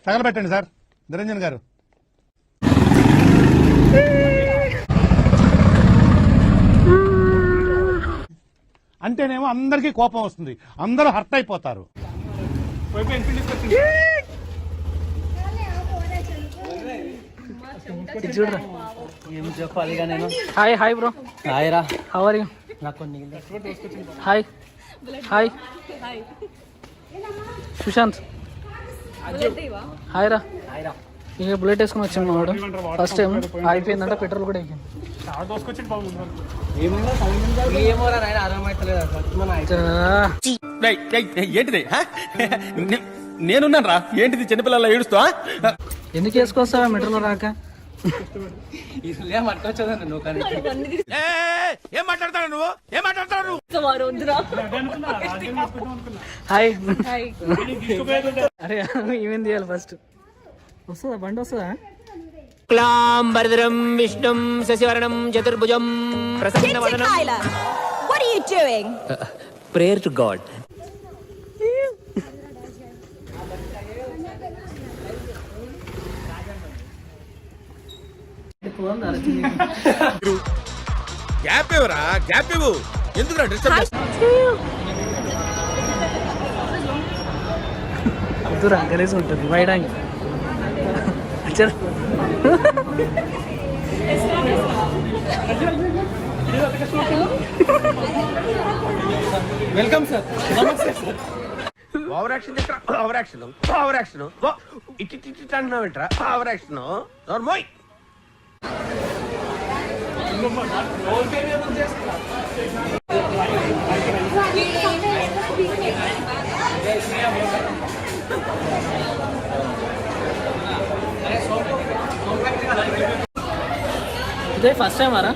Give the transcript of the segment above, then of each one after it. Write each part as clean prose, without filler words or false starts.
తగలబెట్టండి sir Niranjan గారు. అంటేనేమో అందరికీ కోపం వస్తుంది, అందరూ హర్ట్ అయిపోతారు. చూడరా ఏం చెప్పాలిగా నేను. Hi hi bro. హాయ్ రా. How are you? నాకు హాయ్ హాయ్ సుశాంత్. హాయ్ రా. ఇక బుల్లెట్ వేసుకుని వచ్చాము వాడు ఫస్ట్ టైం. అయిపోయిందంట పెట్రోల్ కూడా అయిపోయింది. ఏంటిది నేనున్నాను రా. ఏంటిది చిన్నపిల్లల ఏడుస్తా? ఎందుకు వేసుకొస్తావా మెట్రోలో రాక? ఏం మాట్లాడతావు నువ్వు? ఏం మాట్లాడతావు? హాయ్. అరే ఏమేం చేయాలి ఫస్ట్? వస్తుందా బండి వస్తుందా? క్లాంబరధరం విష్ణుం శశివర్ణం చతుర్భుజం ప్రసన్నవదనం. What are you doing? Prayer to God. Gap ఇవ్వరా, గ్యాప్ ఇవ్వు. ఎందుకు డిస్టర్బ్? వద్దురా గలీజ్ ఉంటుంది వైడాంగి. Welcome sir. నమస్తే సార్. ఓవర్ యాక్షన్ చేస్తా. ఓవర్ యాక్షన్ ఓవర్ యాక్షన్ ఇటు ఇటు అంటున్నావు ఏంట్రా? ఓవర్ యాక్షన్ నోర్మోయ్. ఇదే ఫస్ట్ టైం ఆరా?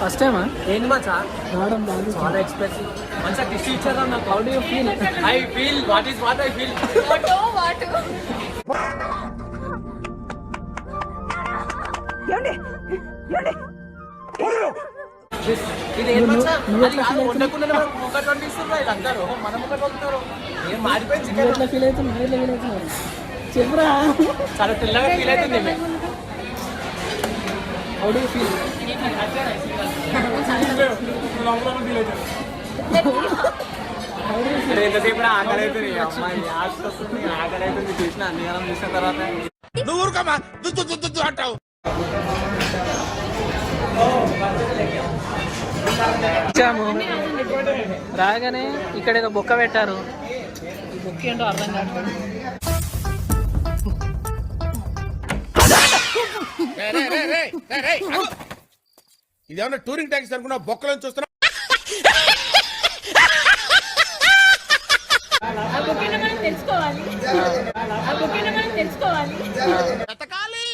ఫస్ట్ టైమా? ఏంటి మచ్చా రావడం బాగా చాలా ఎక్స్ప్రెసివ్. మంచిగా టిష్యూ ఇచ్చారా నాకు? How do you feel? I feel what is what I feel. ఇది ఏం మచ్చా? ఉండకుండా ఒకటి వండిస్తున్నారు వీళ్ళందరూ. మనం ఒకటి వండుతారు. ఏం మారిపోయింది? ఎట్లా ఫీల్ అవుతుంది? చెప్పురా. చాలా తెల్లగా ఫీల్ అవుతుంది. How do you feel? ఎంతసేపు ఆకలి అవుతుంది. అమ్మాయి ఆశ వస్తుంది, ఆకలి అవుతుంది. చూసిన అన్ని కాలం చూసిన తర్వాత నువ్వు ఊరుకోమా దుద్దు దుద్దు దుద్దు అంటావు. వచ్చాము రాగానే ఇక్కడ ఏదో బొక్క పెట్టారు. ఈ బొక్క ఏంటో అర్థం కాదు. ఇదేమన్నా టూరింగ్ ట్యాక్సీ అనుకున్నా? బొక్కలను చూస్తున్నా. వెతకాలి.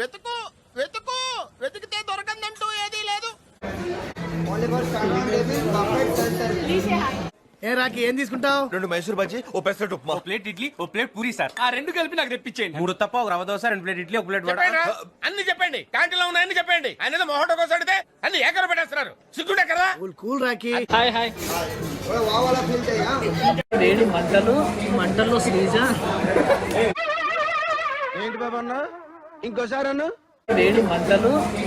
వెతుకు వెతుకు వెతికితే దొరకందంటూ ఏదీ లేదు. ఏ రాకి ఏం తీసుకుంటావు? 2 మైసూర్ బజ్జీ, ఓ పెసరట్టు ఉప్మా, ప్లేట్ ఇడ్లీ, ఓ ప్లేట్ పూరి సార్. ఆ 2 కలిపి నాకు తెప్పించేయండి. 3 తప్ప, ఒక రవ్వ దోశ, 2 ప్లేట్ ఇడ్లీ, ఒక ప్లేట్ వడ. అన్ని చెప్పండి. క్యాంటీన్లో ఉన్న అన్ని చెప్పండి. ఆయన ఏదో మొహటో కోసం అడితే అన్ని ఏకర పెట్టేస్తున్నారు. సిగ్గుండే కదా? కూల్ రాకి. Hi hi. వేడి మంటల్లో శ్రీజ. ఏంటి బాబా అన్న? ఇంకోసారి అన్న. వేడి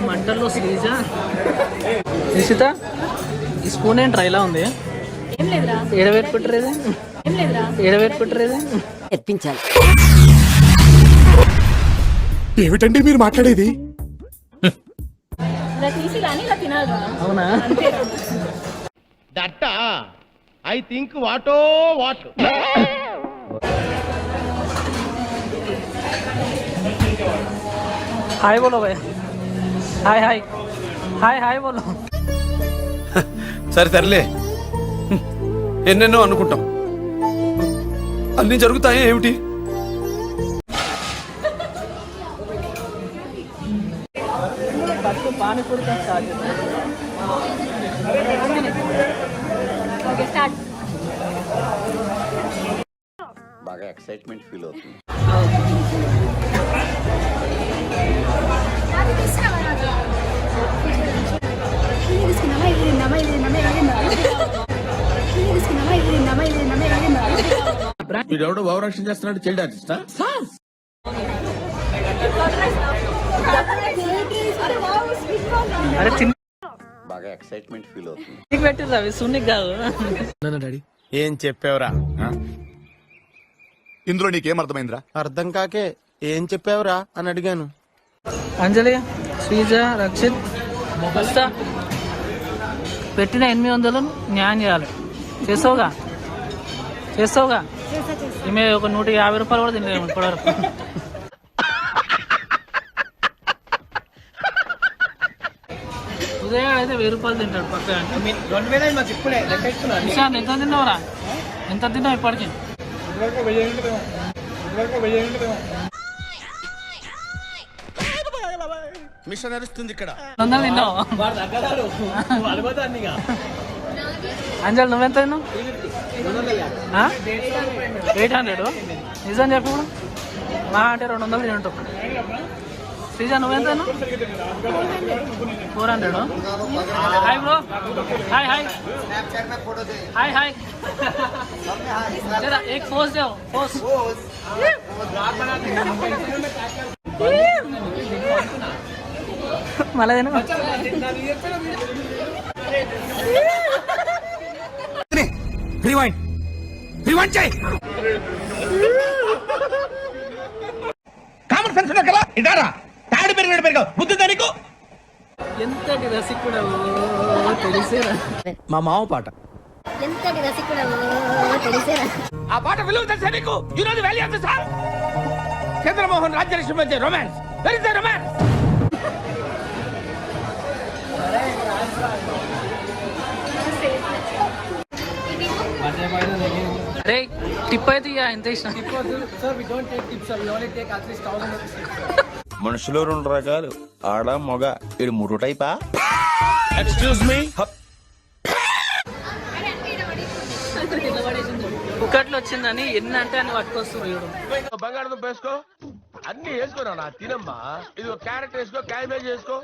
మంటల్లో శ్రీజ. నిశిత ఈ స్పూన్ ఏంట్రా ఇలా ఉంది? ఏడబెట్టుకుంటారేది? తెప్పించాలి. ఏమిటండి మీరు మాట్లాడేది? అవునా? దట్ట ఐ థింక్ వాటో వాట్. హాయ్ బోలో భయ్. హాయ్ హాయ్ హాయ్ హాయ్ బోలో. సరే సర్లే, ఎన్నెన్నో అనుకుంటాం, అన్ని జరుగుతాయా ఏమిటి? పానీపూరి బాగా ఎక్సైట్మెంట్ ఫీల్ అవుతుంది. వీడెవడో ఓవరాక్షన్ చేస్తున్నాడు, చైల్డ్ ఆర్టిస్టా? అరే చిన్న బాగా ఎక్సైట్మెంట్ ఫీల్ అవుతుంది. పెట్టిర్రు అవి సున్నికి కాదు. డాడీ ఏం చెప్పావురా? ఇందులో నీకేం అర్థమైందిరా? అర్థం కాకే ఏం చెప్పావురా అని అడిగాను. అంజలి, శ్రీజ, రక్షిత్ వస్తా. పెట్టిన 800 న్యాయం చేయాలి. చేస్తావుగా? ఈమె ఒక 150 రూపాయలు కూడా తినలేము ఇప్పటివరకు. ఉదయం అయితే 1000 రూపాయలు తింటాడు పక్క. 2000 మాకు ఇప్పుడే లెక్కేసుకున్నాను. నిశాంత్ ఎంత తిన్నావురా? ఎంత తిన్నావు ఇప్పటికి? మిషన్ నడుస్తుంది ఇక్కడ. 100 తిన్నావు. వాడు తగ్గడారు అడిపోతాను ఇక. అంజలి నువ్వెంత తిన్నావు? 800. నిజం చెప్పు. మా అంటే 200 తింటావు. శ్రీజ నువ్వెంత తిన్నావు? 400. Hi bro. హాయ్ जरा एक पोज दो. मला दे ना. రివైండ్ చేయి. కామన్ సెన్స్ ఉన్నా కదా, ఇటారా తాడు పెరిగావు బుద్ధి దానికి. ఎంతటి రసికుడవు తెలిసేరా. మా మామ పాట. ఎంతటి రసికుడవో తెలిసేరా. ఆ పాట విలువ తెలుసా నీకు? You know the value of the song. Chandramohan Rajyalakshmi మధ్య romance. Where is the romance? అరే టిప్ అయితే ఇక ఎంత ఇష్టం. మనుషులు 2 రకాలు, ఆడ మగ. ఇది 3 టైపా? Excuse me. ఒకట్లో వచ్చిందని ఎన్ని అంటే అని పట్టుకొస్తుంది. బంగాళదుంప వేసుకో, అన్ని వేసుకోరా నా తినమ్మా. ఇది ఒక క్యారెట్ వేసుకో, క్యాబేజ్ వేసుకో.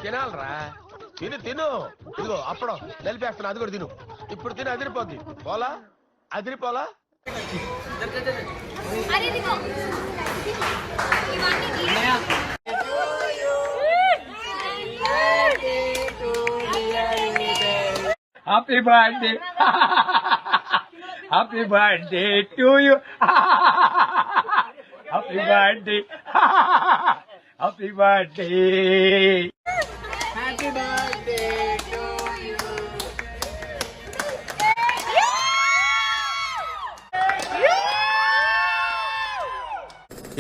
తినాలరా, తిను. ఇదిగో అప్పడం నలిపేస్తున్నా, అది కూడా తిను. ఇప్పుడు తిని అదిరిపోద్ది. అదిరిపోలా. Happy birthday happy birthday to you happy birthday happy birthday.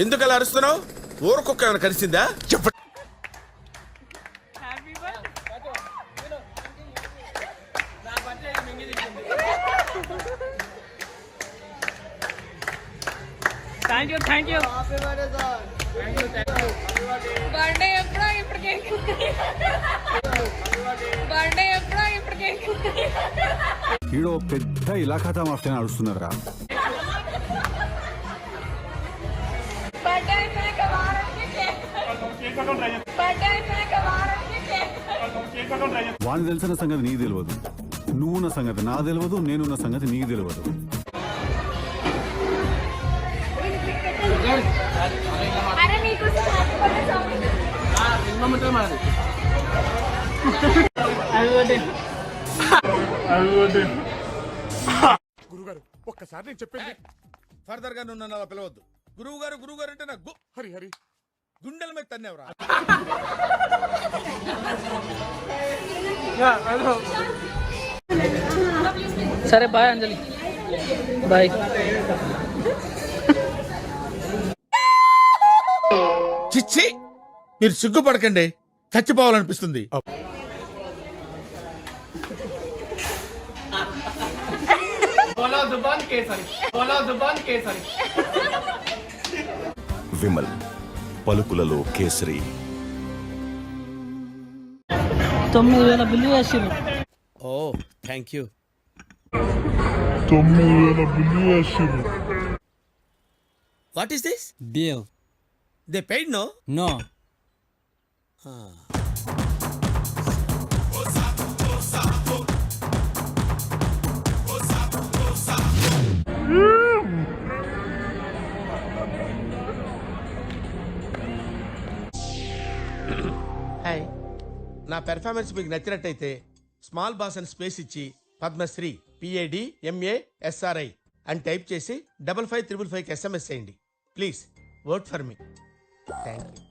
ఎందుకు అలా అరుస్తున్నావు? ఊరకొక్క ఏమైనా కలిసిందా? చెప్ప. Thank you. బర్త్డే ఎప్పుడో ఇప్పటికే ఈడో పెద్ద ఇలాఖాతా మాఫియా నడుస్తున్నారా? వాడిని తెలిసిన సంగతి నీకు తెలియదు, నువ్వున్న సంగతి నాకు తెలియదు, నేనున్న సంగతి నీకు తెలియదు. గురుగారు ఒక్కసారి నేను చెప్పింది ఫర్దర్ గా నువ్వు నన్ను అలా పిలవద్దు. గురువు గారు అంటే నాకు హరి గుండెల మీద తన్నేవరా. సరే బాయ్ అంజలి. బాయ్. చిచ్చి, మీరు సిగ్గుపడకండి, చచ్చిపోవాలనిపిస్తుంది. విమల్ పలుకులలో కేసరి. 9000 బిల్లు వేసిరు. Oh thank you. 9000 బిల్లు వేసిరు. What is this? Bill. They paid no? No. Hi. నా పెర్ఫార్మెన్స్ మీకు నచ్చినట్టయితే స్మాల్ బాస్ అని స్పేస్ ఇచ్చి పద్మశ్రీ PADMASRI అని టైప్ చేసి 5555 SMS చేయండి. Please vote for me. Thank you.